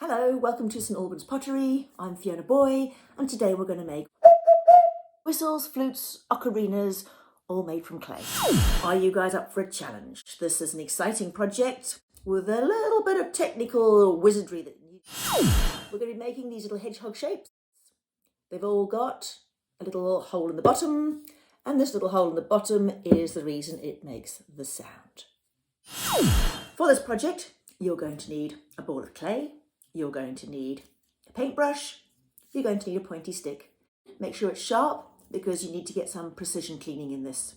Hello, welcome to St Albans Pottery. I'm Fiona Booy, and today we're going to make whistles, flutes, ocarinas, all made from clay. Are you guys up for a challenge? This is an exciting project with a little bit of technical wizardry that you need. We're going to be making these little hedgehog shapes. They've all got a little hole in the bottom, and this little hole in the bottom is the reason it makes the sound. For this project, you're going to need a ball of clay, you're going to need a paintbrush, you're going to need a pointy stick. Make sure it's sharp because you need to get some precision cleaning in this.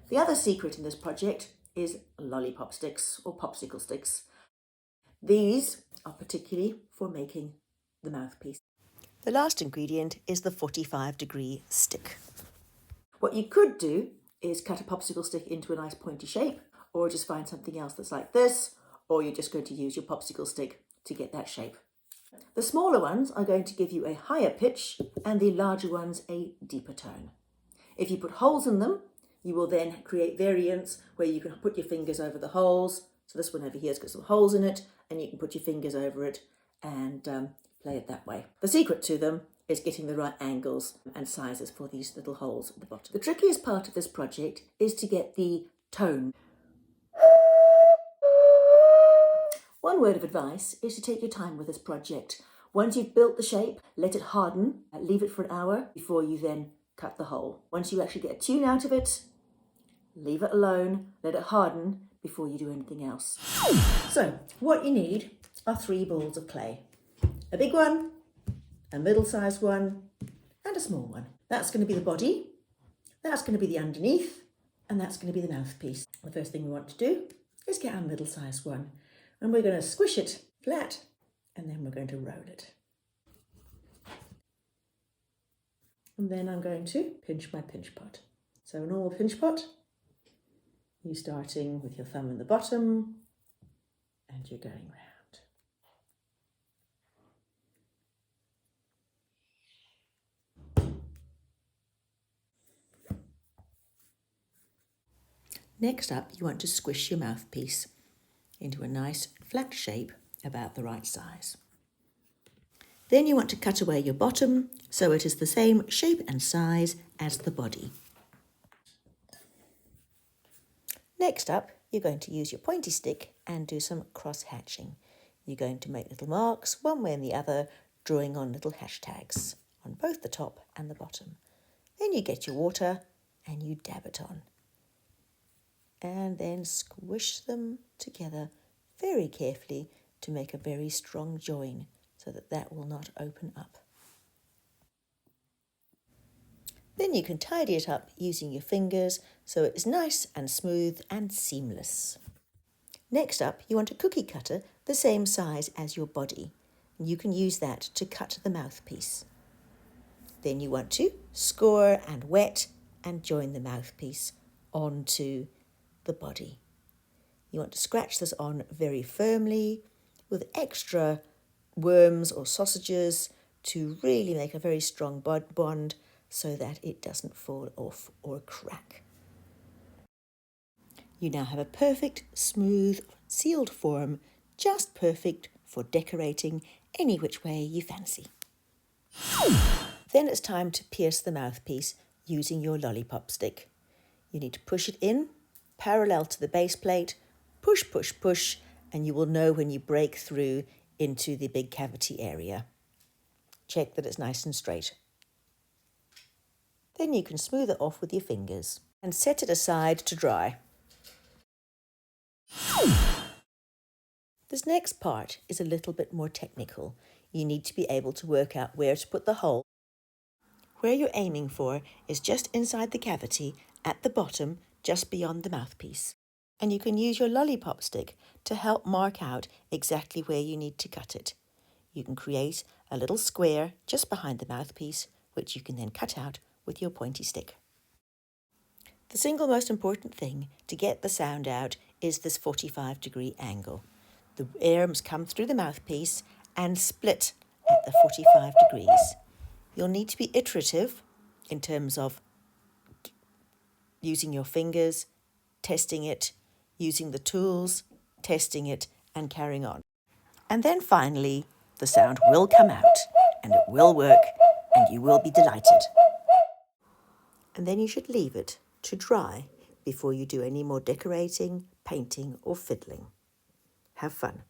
The other secret in this project is lollipop sticks or popsicle sticks. These are particularly for making the mouthpiece. The last ingredient is the 45-degree stick. What you could do is cut a popsicle stick into a nice pointy shape, or just find something else that's like this, or you're just going to use your popsicle stick to get that shape. The smaller ones are going to give you a higher pitch and the larger ones a deeper tone. If you put holes in them, you will then create variants where you can put your fingers over the holes. So this one over here has got some holes in it, and you can put your fingers over it and play it that way. The secret to them is getting the right angles and sizes for these little holes at the bottom. The trickiest part of this project is to get the tone. One word of advice is to take your time with this project. Once you've built the shape, let it harden, leave it for an hour before you then cut the hole. Once you actually get a tune out of it, leave it alone, let it harden before you do anything else. So what you need are 3 balls of clay. A big one, a middle-sized one, and a small one. That's going to be the body, that's going to be the underneath, and that's going to be the mouthpiece. The first thing we want to do is get our middle-sized one. And we're going to squish it flat, and then we're going to roll it. And then I'm going to pinch my pinch pot. So a normal pinch pot, you're starting with your thumb in the bottom, and you're going round. Next up, you want to squish your mouthpiece into a nice flat shape about the right size. Then you want to cut away your bottom so it is the same shape and size as the body. Next up, you're going to use your pointy stick and do some cross hatching. You're going to make little marks one way and the other, drawing on little hashtags on both the top and the bottom. Then you get your water and you dab it on. And then squish them together very carefully to make a very strong join so that that will not open up. Then you can tidy it up using your fingers so it is nice and smooth and seamless. Next up, you want a cookie cutter the same size as your body. You can use that to cut the mouthpiece. Then you want to score and wet and join the mouthpiece onto the body. You want to scratch this on very firmly with extra worms or sausages to really make a very strong bond so that it doesn't fall off or crack. You now have a perfect, smooth, sealed form, just perfect for decorating any which way you fancy. Then it's time to pierce the mouthpiece using your lollipop stick. You need to push it in parallel to the base plate, push, push, push, and you will know when you break through into the big cavity area. Check that it's nice and straight. Then you can smooth it off with your fingers and set it aside to dry. This next part is a little bit more technical. You need to be able to work out where to put the hole. Where you're aiming for is just inside the cavity at the bottom, just beyond the mouthpiece. And you can use your lollipop stick to help mark out exactly where you need to cut it. You can create a little square just behind the mouthpiece, which you can then cut out with your pointy stick. The single most important thing to get the sound out is this 45-degree angle. The air must come through the mouthpiece and split at the 45 degrees. You'll need to be iterative in terms of using your fingers, testing it, using the tools, testing it, and carrying on. And then finally, The sound will come out and it will work and you will be delighted. And then you should leave it to dry before you do any more decorating, painting or fiddling. Have fun.